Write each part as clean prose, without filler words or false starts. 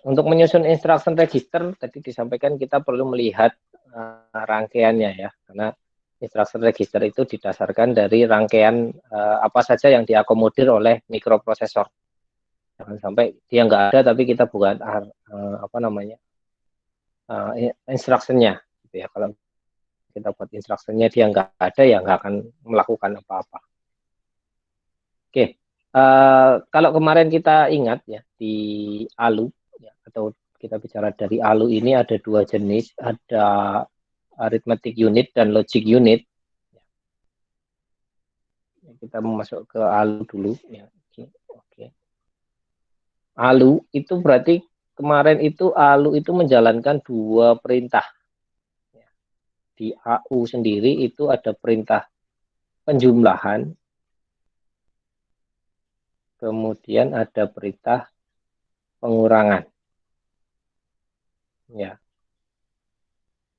untuk menyusun instruction register tadi disampaikan kita perlu melihat rangkaiannya ya, karena instruction register itu didasarkan dari rangkaian apa saja yang diakomodir oleh mikroprosesor. Jangan sampai dia nggak ada tapi kita buat apa namanya instructionnya gitu ya. Kalau kita buat instructionnya dia nggak ada ya nggak akan melakukan apa-apa. Oke, kalau kemarin kita ingat ya di ALU ya, atau kita bicara dari ALU ini ada dua jenis, ada arithmetic unit dan logic unit. Kita masuk ke ALU dulu ya. Oke. ALU itu berarti kemarin itu ALU itu menjalankan dua perintah. Di AU sendiri itu ada perintah penjumlahan, kemudian ada perintah pengurangan. Ya.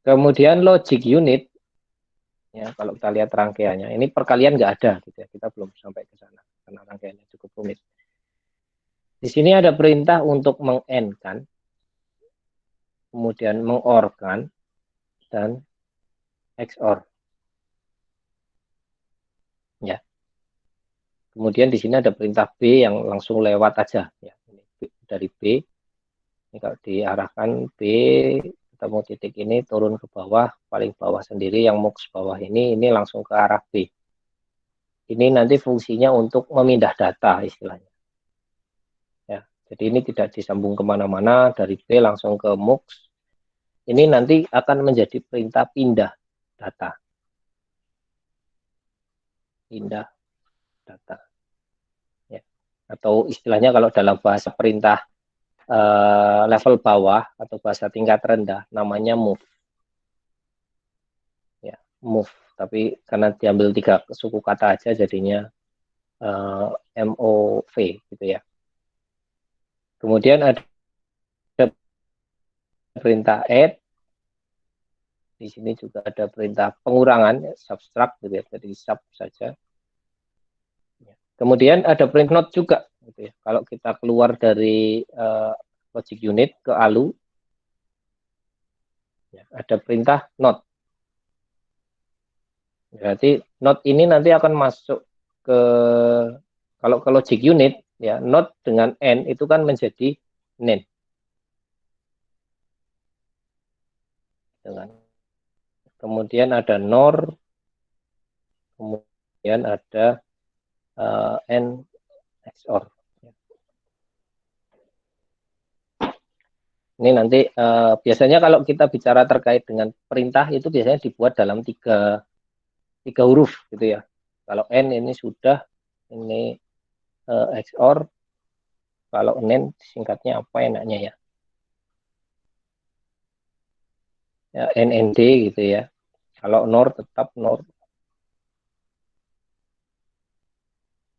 Kemudian logic unit, ya kalau kita lihat rangkaiannya, ini perkalian nggak ada, gitu ya. Kita belum sampai ke sana karena rangkaiannya cukup rumit. Di sini ada perintah untuk meng-AND-kan, kemudian meng-OR-kan, dan XOR. Ya. Kemudian di sini ada perintah B yang langsung lewat aja, ya. Ini dari B. Ini kalau diarahkan B ketemu titik ini turun ke bawah, paling bawah sendiri yang mux bawah ini langsung ke arah B. Ini nanti fungsinya untuk memindah data istilahnya. Ya, jadi ini tidak disambung kemana-mana, dari B langsung ke mux. Ini nanti akan menjadi perintah pindah data. Pindah data. Ya. Atau istilahnya kalau dalam bahasa perintah level bawah atau bahasa tingkat rendah namanya move. Ya, move. Tapi karena diambil 3 suku kata aja jadinya MOV gitu ya. Kemudian ada perintah add. Di sini juga ada perintah pengurangan, ya, subtract gitu ya, jadi sub saja. Kemudian ada print note juga gitu ya. Kalau kita keluar dari logic unit ke ALU, ya, ada perintah note. Berarti note ini nanti akan masuk ke, kalau ke logic unit ya, note dengan N itu kan menjadi NAND. Kemudian ada NOR, kemudian ada N XOR. Ini nanti biasanya kalau kita bicara terkait dengan perintah itu biasanya dibuat dalam tiga huruf gitu ya. Kalau N ini sudah, ini XOR, kalau NAND singkatnya apa enaknya ya? Ya NND gitu ya. Kalau NOR tetap NOR.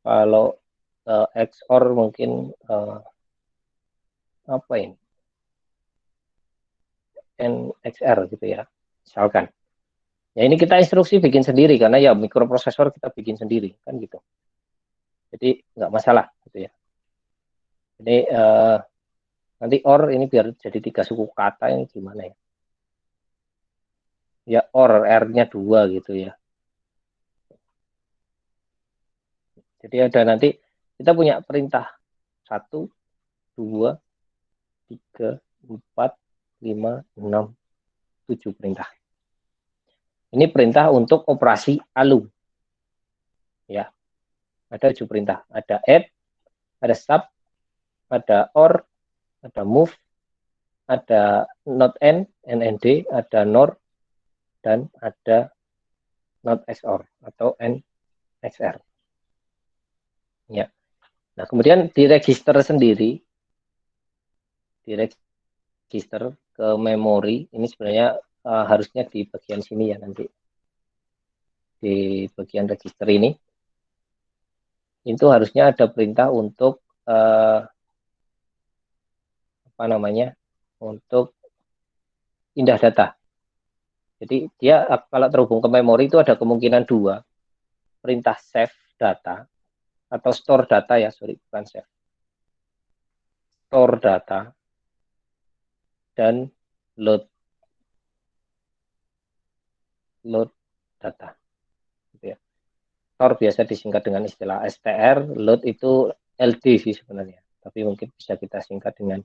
Kalau XOR mungkin apa ini? NXR gitu ya. Misalkan. Ya ini kita instruksi bikin sendiri karena ya mikroprosesor kita bikin sendiri kan gitu. Jadi nggak masalah gitu ya. Jadi nanti OR ini biar jadi 3 suku kata yang gimana ya? Ya OR R-nya 2 gitu ya. Jadi ada nanti kita punya perintah 1, 2, 3, 4, 5, 6, 7 perintah. Ini perintah untuk operasi ALU. Ya. Ada 7 perintah. Ada add, ada sub, ada OR, ada move, ada not N, NND, ada NOR, dan ada not XOR atau NXR. Ya. Nah, kemudian di register sendiri, di register ke memori, ini sebenarnya harusnya di bagian sini ya nanti. Di bagian register ini, itu harusnya ada perintah untuk apa namanya, untuk pindah data. Jadi dia kalau terhubung ke memori itu ada kemungkinan 2, perintah save data atau store data ya, sorry bukan save, store data dan load data. Gitu ya. Store biasa disingkat dengan istilah str, load itu LD sih sebenarnya, tapi mungkin bisa kita singkat dengan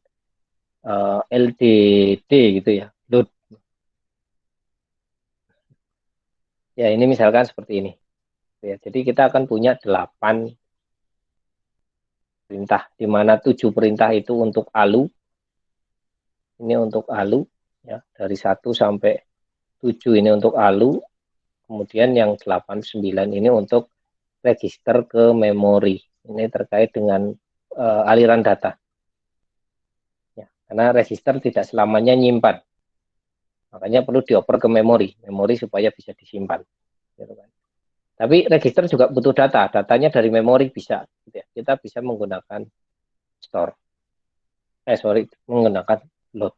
LDD gitu ya, load. Ya ini misalkan seperti ini. Ya, jadi kita akan punya 8 perintah, di mana 7 perintah itu untuk ALU. Ini untuk ALU, ya, dari 1 sampai 7 ini untuk ALU. Kemudian yang 8, 9 ini untuk register ke memori. Ini terkait dengan aliran data. Ya, karena register tidak selamanya nyimpan. Makanya perlu dioper ke memori supaya bisa disimpan. Gitu kan. Tapi register juga butuh data, datanya dari memori bisa. Gitu ya. Kita bisa menggunakan store. Menggunakan load.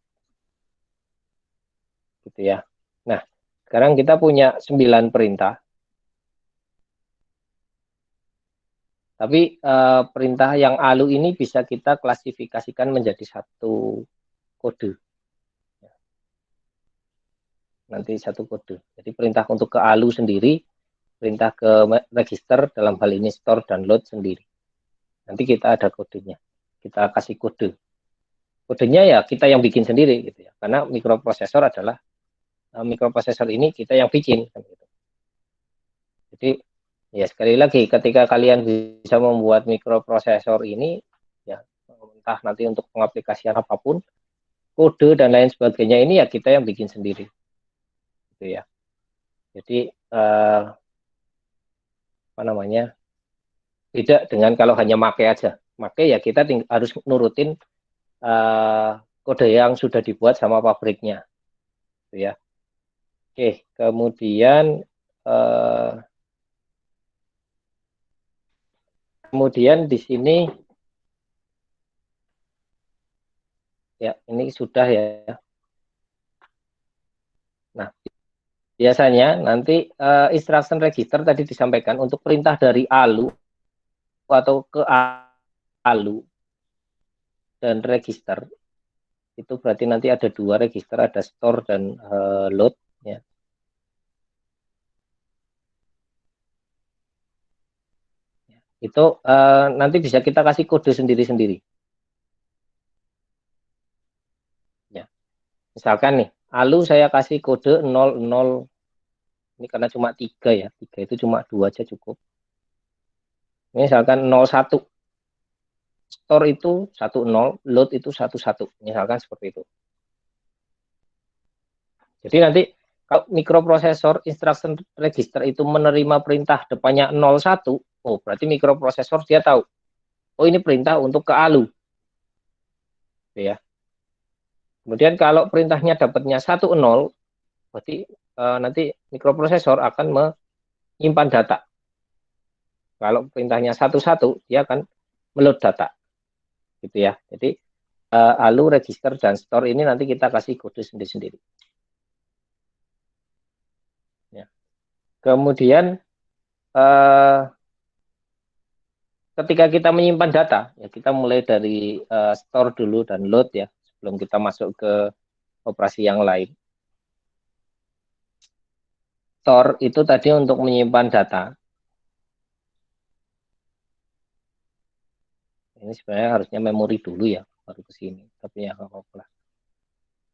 Gitu ya. Nah, sekarang kita punya 9 perintah. Tapi perintah yang ALU ini bisa kita klasifikasikan menjadi satu kode. Nanti satu kode. Jadi perintah untuk ke ALU sendiri, perintah ke register dalam hal ini store dan load sendiri. Nanti kita ada kodenya. Kita kasih kode. Kodenya ya kita yang bikin sendiri gitu ya. Karena mikroprosesor adalah mikroprosesor ini kita yang bikin kan gitu. Jadi ya sekali lagi ketika kalian bisa membuat mikroprosesor ini ya entah nanti untuk pengaplikasian apapun, kode dan lain sebagainya ini ya kita yang bikin sendiri. Gitu ya. Jadi apa namanya? Beda dengan kalau hanya make aja. Make ya kita harus nurutin kode yang sudah dibuat sama pabriknya. Gitu ya. Oke, kemudian di sini ya ini sudah ya. Nah, biasanya nanti instruction register tadi disampaikan untuk perintah dari ALU atau ke ALU dan register itu berarti nanti ada 2 register, ada store dan load ya. Itu nanti bisa kita kasih kode sendiri-sendiri. Ya. Misalkan nih, ALU saya kasih kode 00, ini karena cuma 3 ya, 3 itu cuma 2 aja cukup. Misalkan 01, store itu 10, load itu 11, misalkan seperti itu. Jadi nanti kalau mikroprosesor instruction register itu menerima perintah depannya 01, oh berarti mikroprosesor dia tahu, oh ini perintah untuk ke ALU. Ya. Kemudian kalau perintahnya dapatnya 10, berarti nanti mikroprosesor akan menyimpan data. Kalau perintahnya 11, dia akan meload data. Gitu ya. Jadi ALU, register, dan store ini nanti kita kasih kode sendiri-sendiri. Ya. Kemudian ketika kita menyimpan data, ya kita mulai dari store dulu dan load ya, sebelum kita masuk ke operasi yang lain. Store itu tadi untuk menyimpan data. Ini sebenarnya harusnya memori dulu ya, baru ke sini. Tapi ya nggak apa-apa.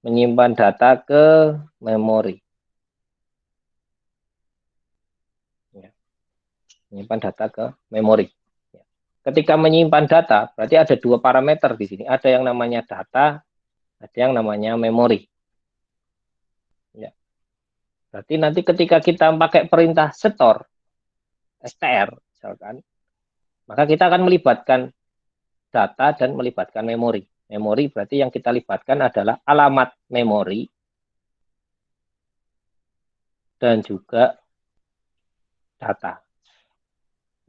Menyimpan data ke memori. Ya. Menyimpan data ke memori. Ya. Ketika menyimpan data, berarti ada 2 parameter di sini. Ada yang namanya data, ada yang namanya memori. Ya. Berarti nanti ketika kita pakai perintah store, str, misalkan, maka kita akan melibatkan data dan melibatkan memori. Memori berarti yang kita libatkan adalah alamat memori dan juga data.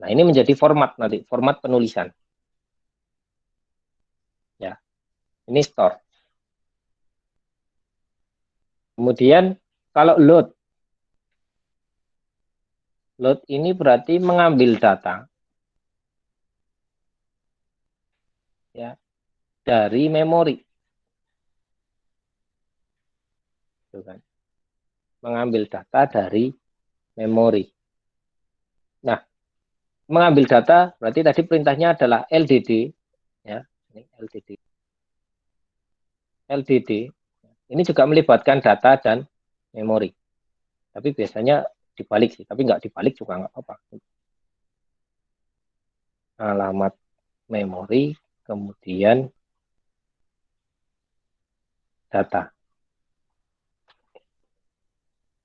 Nah, ini menjadi format nanti, format penulisan. Ya. Ini store. Kemudian kalau load ini berarti mengambil data ya dari memori. Gitu kan. Mengambil data dari memori. Nah, mengambil data berarti tadi perintahnya adalah LDD, ya, ini LDD. LDD ini juga melibatkan data dan memori. Tapi biasanya dibalik sih, tapi nggak dibalik juga nggak apa-apa. Alamat memori, kemudian data.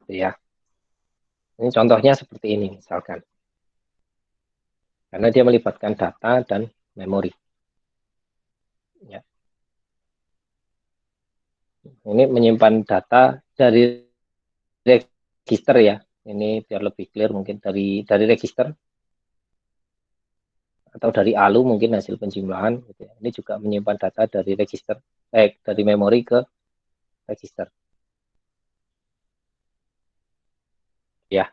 Ya. Ini contohnya seperti ini misalkan. Karena dia melibatkan data dan memori. Ya. Ini menyimpan data dari register ya. Ini biar lebih clear mungkin dari register atau dari ALU mungkin hasil penjumlahan. Gitu ya. Ini juga menyimpan data dari register, dari memori ke register. Ya.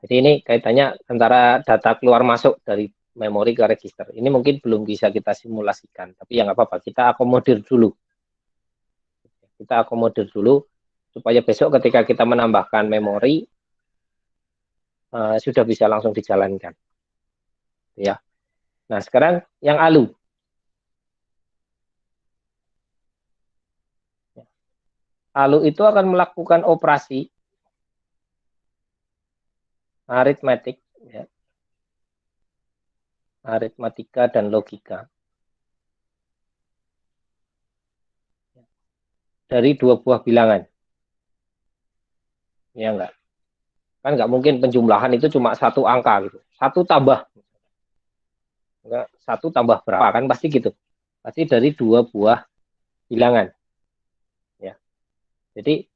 Jadi ini kaitannya antara data keluar masuk dari memori ke register. Ini mungkin belum bisa kita simulasikan, tapi yang apa-apa, kita akomodir dulu. Kita akomodir dulu supaya besok ketika kita menambahkan memori sudah bisa langsung dijalankan. Ya. Nah, sekarang yang ALU. ALU itu akan melakukan operasi aritmetik, ya, aritmatika dan logika dari dua buah bilangan. Ya enggak? Kan nggak mungkin penjumlahan itu cuma satu angka gitu. Satu tambah. Enggak, satu tambah berapa kan pasti gitu. Pasti dari dua buah bilangan. Ya. Jadi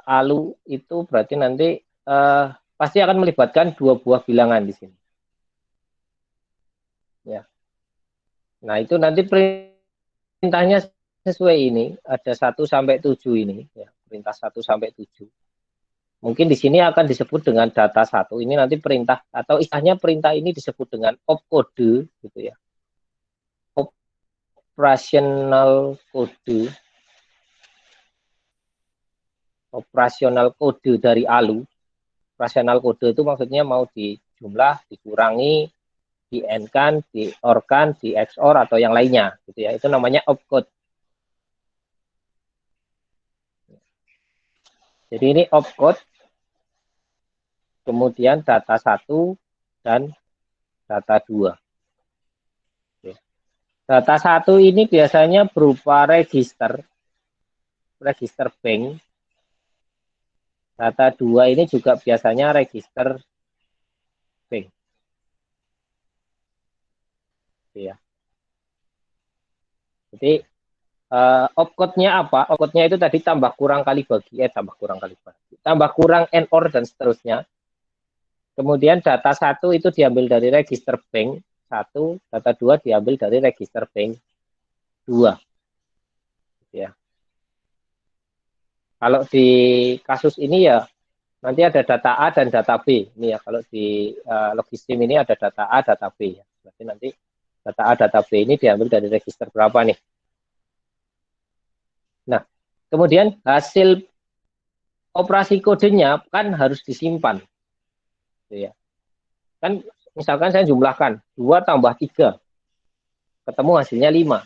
ALU itu berarti nanti pasti akan melibatkan dua buah bilangan di sini. Ya. Nah, itu nanti perintahnya sesuai ini, ada 1 sampai 7 ini, ya, perintah 1 sampai 7. Mungkin di sini akan disebut dengan data 1. Ini nanti perintah atau istilahnya perintah ini disebut dengan opcode gitu ya. Operasional kode. Operasional kode dari ALU. Operasional kode itu maksudnya mau dijumlah, dikurangi, di-N-kan, di-OR-kan, di-XOR atau yang lainnya gitu ya. Itu namanya opcode. Jadi ini opcode, kemudian data 1 dan data 2. Data 1 ini biasanya berupa register bank. Data 2 ini juga biasanya register bank. Ya. Jadi opcode-nya apa? Opcode-nya itu tadi tambah kurang kali bagi, tambah kurang NOR dan seterusnya. Kemudian data 1 itu diambil dari register bank 1, data 2 diambil dari register bank 2. Ya. Kalau di kasus ini ya nanti ada data A dan data B. Ini ya kalau di logistim ini ada data A, data B. Ya. Berarti nanti data A, data B ini diambil dari register berapa nih? Nah, kemudian hasil operasi kodenya kan harus disimpan. Ya. Kan misalkan saya jumlahkan 2 tambah 3, ketemu hasilnya 5.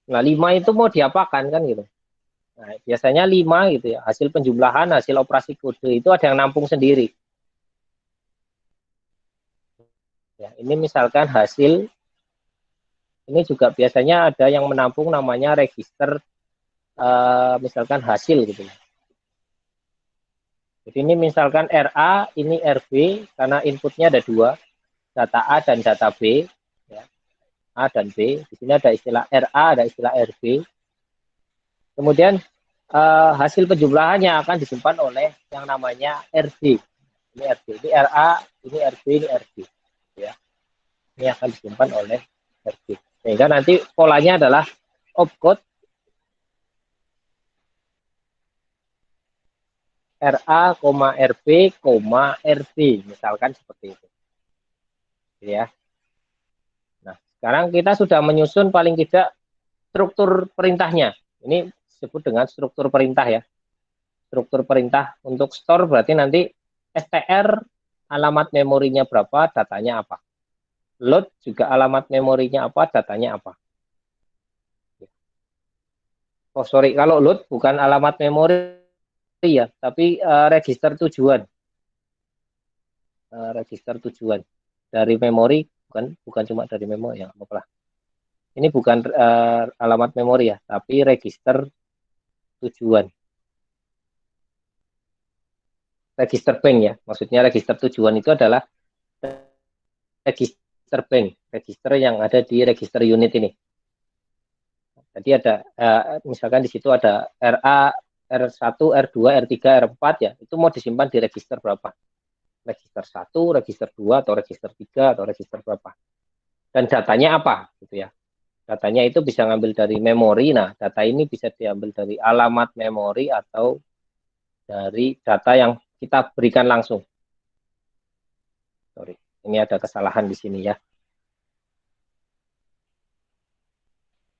Nah, 5 itu mau diapakan kan gitu. Nah, biasanya 5 gitu ya, hasil penjumlahan, hasil operasi kode itu ada yang nampung sendiri. Ya, ini misalkan hasil, ini juga biasanya ada yang menampung namanya register, misalkan hasil gitu. Jadi ini misalkan RA, ini RB, karena inputnya ada 2, data A dan data B, ya. A dan B. Di sini ada istilah RA, ada istilah RB. Kemudian hasil penjumlahannya akan disimpan oleh yang namanya RB. Ini RB, ini RA, ini RB, ini RB. Ya. Ini akan disimpan oleh RB. Sehingga nanti polanya adalah opcode RA, RB, RB. Misalkan seperti itu. Ya. Nah, sekarang kita sudah menyusun paling tidak struktur perintahnya. Ini disebut dengan struktur perintah ya. struktur perintah untuk store berarti nanti str alamat memorinya berapa, datanya apa. Load juga alamat memorinya apa, datanya apa. Oh sorry, kalau load bukan alamat memori ya, tapi register tujuan. Register tujuan dari memori, bukan cuma dari memori ya, apa-apa. Ini bukan alamat memori ya, tapi register tujuan. Register bank ya, maksudnya register tujuan itu adalah register bank, register yang ada di register unit ini. Jadi ada misalkan di situ ada RA, R1, R2, R3, R4 ya, itu mau disimpan di register berapa? Register 1, register 2, atau register 3, atau register berapa? Dan datanya apa gitu ya. Datanya itu bisa ngambil dari memori. Nah, data ini bisa diambil dari alamat memori atau dari data yang kita berikan langsung. Sorry, ini ada kesalahan di sini ya.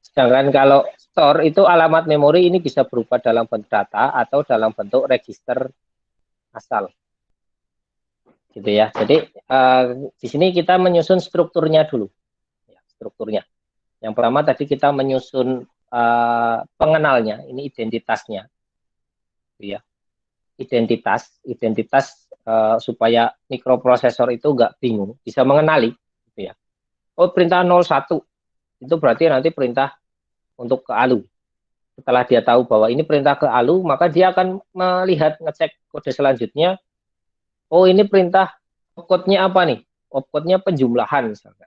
Sedangkan kalau store itu alamat memori ini bisa berupa dalam bentuk data atau dalam bentuk register asal. Gitu ya. Jadi di sini kita menyusun strukturnya dulu. Ya, strukturnya. Yang pertama tadi kita menyusun pengenalnya, ini identitasnya. Gitu ya. Identitas supaya mikroprosesor itu nggak bingung, bisa mengenali. Gitu ya. Oh, perintah 01 itu berarti nanti perintah untuk ke ALU. Setelah dia tahu bahwa ini perintah ke ALU, maka dia akan melihat, ngecek kode selanjutnya. Oh, ini perintah opcode-nya apa nih? Opcode-nya penjumlahan misalkan.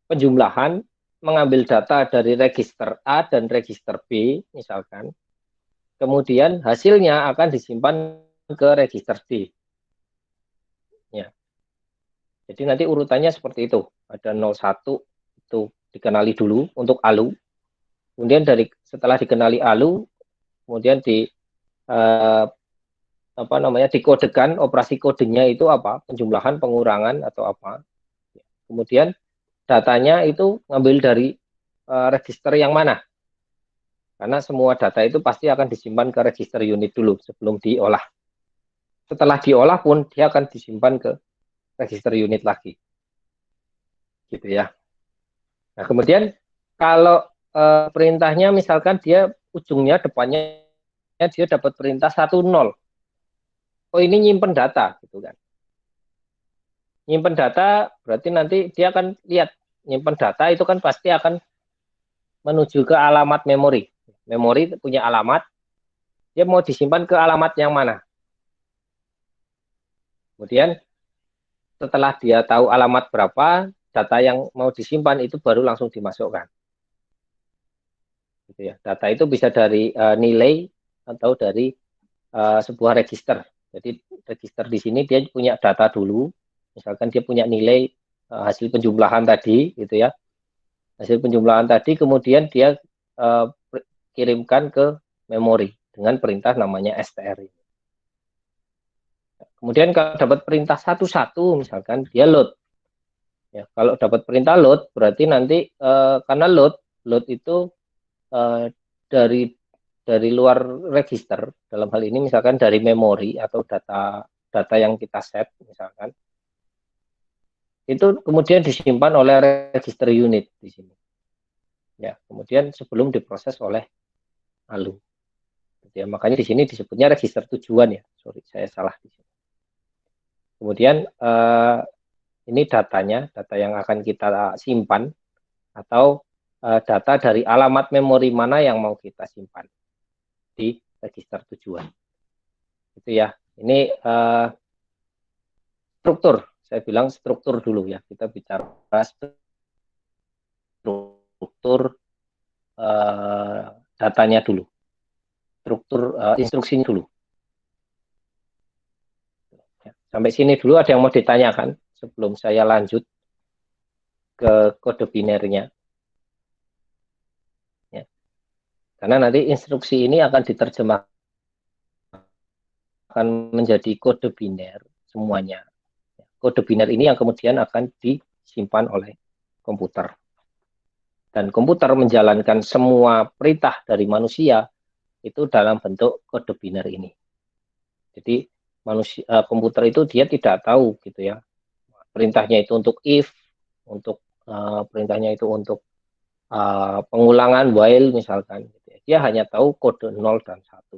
Penjumlahan mengambil data dari register A dan register B misalkan. Kemudian hasilnya akan disimpan ke register D. Ya. Jadi nanti urutannya seperti itu. Ada 01 itu dikenali dulu untuk ALU. Kemudian setelah dikenali ALU, kemudian dikodekan operasi kodenya itu apa, penjumlahan, pengurangan atau apa. Kemudian datanya itu ngambil dari register yang mana, karena semua data itu pasti akan disimpan ke register unit dulu sebelum diolah. Setelah diolah pun dia akan disimpan ke register unit lagi, gitu ya. Nah kemudian kalau perintahnya misalkan dia ujungnya depannya dia dapat perintah 10. Oh ini nyimpen data gitu kan. Nyimpen data berarti nanti dia akan lihat nyimpen data itu kan pasti akan menuju ke alamat memori. Memori punya alamat, dia mau disimpan ke alamat yang mana. Kemudian setelah dia tahu alamat berapa, data yang mau disimpan itu baru langsung dimasukkan. Gitu ya. Data itu bisa dari nilai atau dari sebuah register. Jadi register di sini dia punya data dulu, misalkan dia punya nilai hasil penjumlahan tadi, gitu ya. Hasil penjumlahan tadi kemudian dia kirimkan ke memori dengan perintah namanya str. Kemudian kalau dapat perintah 11 misalkan dia load. Ya, kalau dapat perintah load berarti nanti karena load itu dari luar register, dalam hal ini misalkan dari memori atau data yang kita set misalkan, itu kemudian disimpan oleh register unit di sini. Ya, kemudian sebelum diproses oleh ALU. Ya, makanya di sini disebutnya register tujuan ya. Sorry, saya salah di sini. Kemudian ini datanya, data yang akan kita simpan atau data dari alamat memori mana yang mau kita simpan di register tujuan. Itu ya. Ini struktur. Saya bilang struktur dulu ya. Kita bicara struktur datanya dulu. Struktur instruksinya dulu. Sampai sini dulu ada yang mau ditanyakan sebelum saya lanjut ke kode binernya. Ya. Karena nanti instruksi ini akan diterjemahkan menjadi kode biner semuanya. Kode biner ini yang kemudian akan disimpan oleh komputer. Dan komputer menjalankan semua perintah dari manusia itu dalam bentuk kode biner ini. Jadi komputer itu dia tidak tahu gitu ya. Perintahnya itu untuk if, untuk perintahnya itu untuk pengulangan while misalkan. Gitu ya. Dia hanya tahu kode 0 dan 1.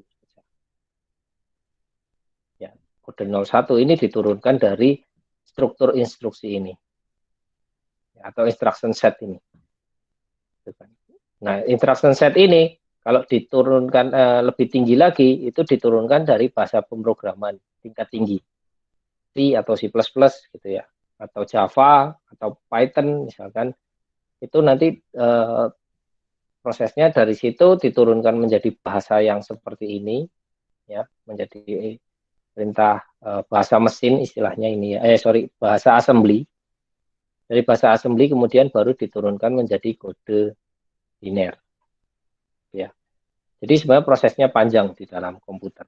Ya, kode 01 ini diturunkan dari struktur instruksi ini. Ya, atau instruction set ini. Nah, instruction set ini kalau diturunkan lebih tinggi lagi, itu diturunkan dari bahasa pemrograman tingkat tinggi. C atau C++ gitu ya. Atau Java, atau Python misalkan. Itu nanti prosesnya dari situ diturunkan menjadi bahasa yang seperti ini. Ya, menjadi perintah bahasa mesin istilahnya ini ya. Bahasa assembly. Dari bahasa assembly kemudian baru diturunkan menjadi kode biner. Ya. Jadi sebenarnya prosesnya panjang di dalam komputer.